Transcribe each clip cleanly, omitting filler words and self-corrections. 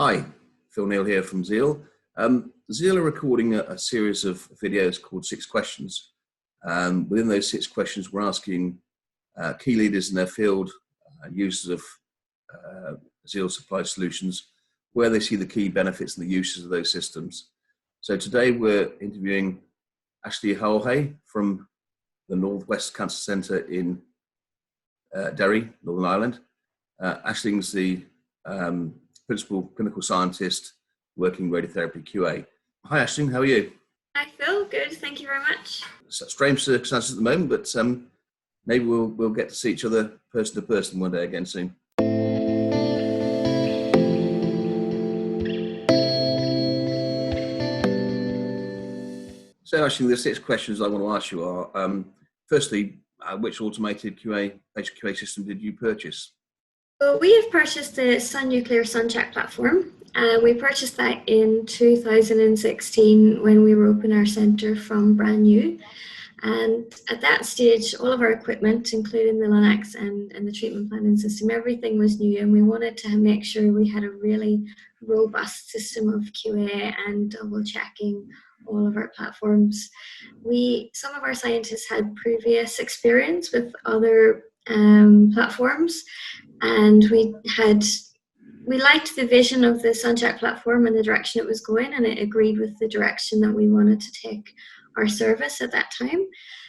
Hi, Phil Neal here from Xiel. Xiel are recording a series of videos called 6 Questions. Within those 6 questions, we're asking key leaders in their field, users of Xiel supplied solutions, where they see the key benefits and the uses of those systems. So today we're interviewing Ashley Howlhay from the Northwest Cancer Centre in Derry, Northern Ireland. Ashley's the Principal Clinical Scientist working Radiotherapy QA. Hi Ashley, how are you? Hi Phil, good, thank you very much. Strange circumstances at the moment, but maybe we'll get to see each other person to person one day again soon. So Ashley, the 6 questions I want to ask you are, firstly, which automated patient QA system did you purchase? So we have purchased the Sun Nuclear SunCheck platform. We purchased that in 2016 when we were opening our centre from brand new. And at that stage, all of our equipment, including the Linux and the treatment planning system, everything was new, and we wanted to make sure we had a really robust system of QA and double checking all of our platforms. Some of our scientists had previous experience with other platforms, and we liked the vision of the SunCheck platform and the direction it was going, and it agreed with the direction that we wanted to take our service at that time.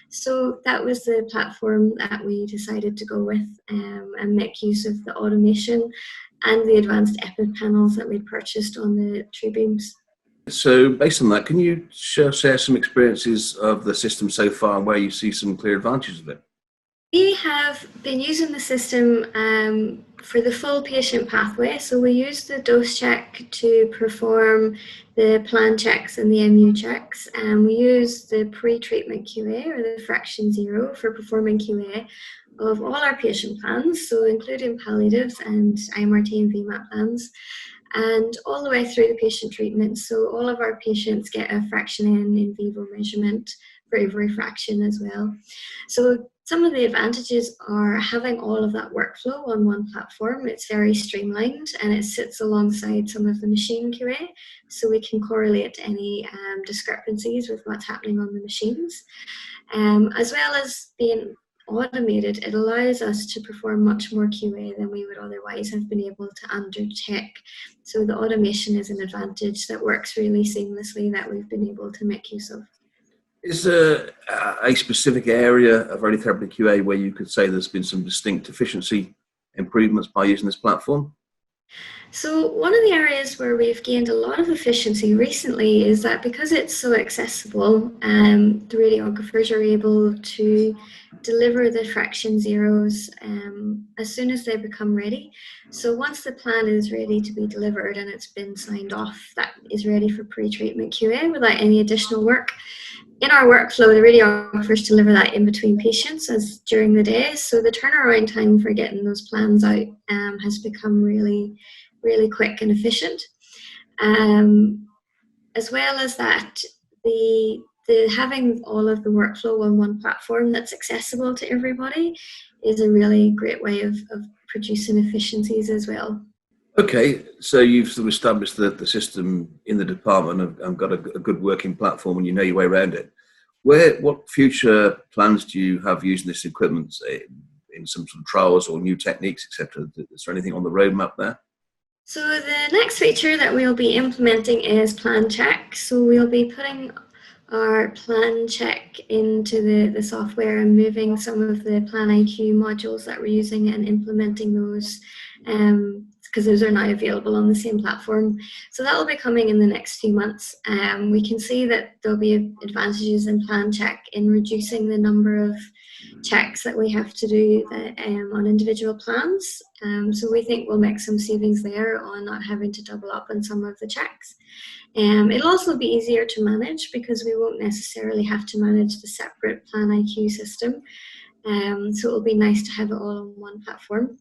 So that was the platform that we decided to go with and make use of the automation and the advanced EPID panels that we'd purchased on the tree beams. So based on that, can you share some experiences of the system so far and where you see some clear advantages of it? We have been using the system for the full patient pathway. So we use the dose check to perform the plan checks and the MU checks. And we use the pre-treatment QA or the fraction 0 for performing QA of all our patient plans, so including palliatives and IMRT and VMAT plans, and all the way through the patient treatment. So all of our patients get a fraction N in vivo measurement for every fraction as well. So some of the advantages are having all of that workflow on one platform. It's very streamlined and it sits alongside some of the machine QA, so we can correlate any discrepancies with what's happening on the machines. As well as being automated, it allows us to perform much more QA than we would otherwise have been able to undertake. So the automation is an advantage that works really seamlessly that we've been able to make use of. Is there a specific area of radiotherapy QA where you could say there's been some distinct efficiency improvements by using this platform? So one of the areas where we've gained a lot of efficiency recently is that because it's so accessible, the radiographers are able to deliver the fraction zeros as soon as they become ready. So once the plan is ready to be delivered and it's been signed off, that is ready for pre-treatment QA without any additional work. In our workflow, the radiographers deliver that in between patients as during the day. So the turnaround time for getting those plans out has become really quick and efficient. As well as that, the having all of the workflow on one platform that's accessible to everybody is a really great way of producing efficiencies as well. Okay, so you've sort of established the system in the department and got a good working platform and you know your way around it. What future plans do you have using this equipment in some sort of trials or new techniques, etc.? Is there anything on the roadmap there? So the next feature that we'll be implementing is plan check. So we'll be putting our plan check into the software and moving some of the Plan IQ modules that we're using and implementing those because those are now available on the same platform. So that will be coming in the next few months. We can see that there'll be advantages in plan check in reducing the number of checks that we have to do on individual plans. So we think we'll make some savings there on not having to double up on some of the checks. It'll also be easier to manage because we won't necessarily have to manage the separate Plan IQ system. So it'll be nice to have it all on one platform.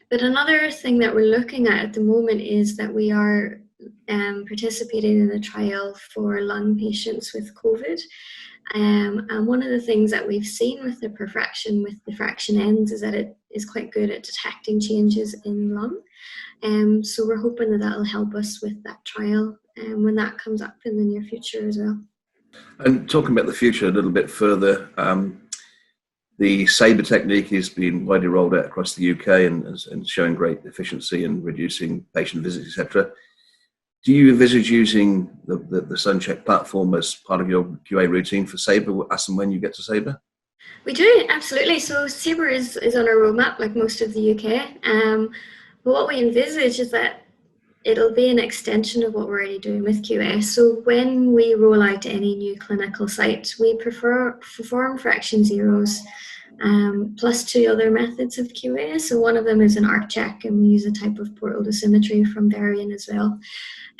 But another thing that we're looking at the moment is that we are participating in a trial for lung patients with COVID. And one of the things that we've seen with the fraction ends is that it is quite good at detecting changes in lung. So we're hoping that that'll help us with that trial when that comes up in the near future as well. And talking about the future a little bit further, the Saber technique has been widely rolled out across the UK and showing great efficiency and reducing patient visits, etc. Do you envisage using the SunCheck platform as part of your QA routine for Saber as and when you get to Saber? We do, absolutely. So Saber is on our roadmap, like most of the UK. But what we envisage is that it'll be an extension of what we're already doing with QA. So when we roll out any new clinical site, we perform fraction zeros plus 2 other methods of QA. So one of them is an arc check, and we use a type of portal dosimetry from Varian as well.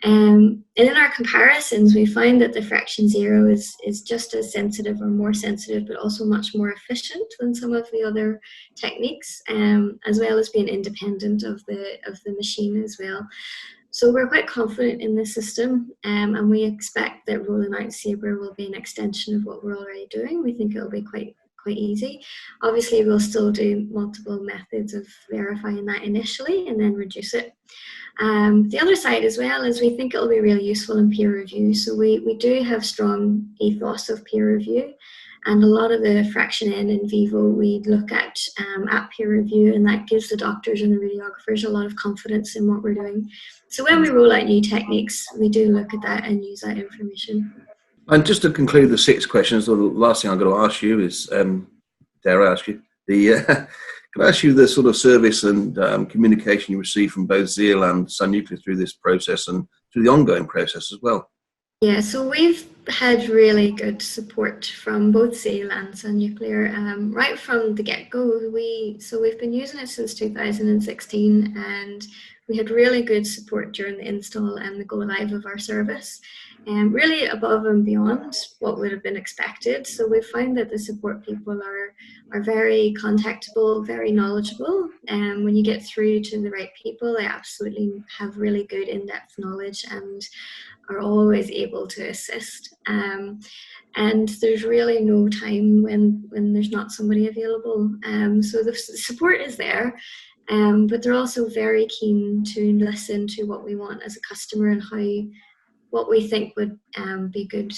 And in our comparisons, we find that the fraction zero is just as sensitive or more sensitive, but also much more efficient than some of the other techniques, as well as being independent of the machine as well. So we're quite confident in the system, and we expect that rolling out Saber will be an extension of what we're already doing. We think it'll be quite easy. Obviously, we'll still do multiple methods of verifying that initially and then reduce it. The other side as well is we think it'll be really useful in peer review. So we do have strong ethos of peer review, and a lot of the fraction N in vivo we look at peer review, and that gives the doctors and the radiographers a lot of confidence in what we're doing. So when we roll out new techniques, we do look at that and use that information. And just to conclude the 6 questions, the last thing I'm going to ask you is, dare I ask you, can I ask you the sort of service and communication you receive from both Xiel and Sun Nuclear through this process and through the ongoing process as well? Yeah, so we've had really good support from both Xiel and Sun Nuclear right from the get-go. We've been using it since 2016, and we had really good support during the install and the go live of our service, and really above and beyond what would have been expected. So we find that the support people are very contactable, very knowledgeable, and when you get through to the right people, they absolutely have really good in-depth knowledge and are always able to assist. And there's really no time when there's not somebody available. So the support is there, but they're also very keen to listen to what we want as a customer and what we think would be good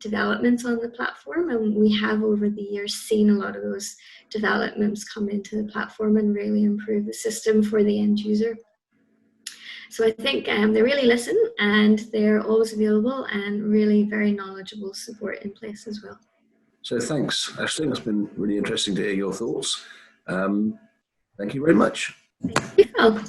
developments on the platform. And we have over the years seen a lot of those developments come into the platform and really improve the system for the end user. So I think they really listen, and they're always available, and really very knowledgeable support in place as well. So thanks, Ashley. It's been really interesting to hear your thoughts. Thank you very much. Thank you, Phil.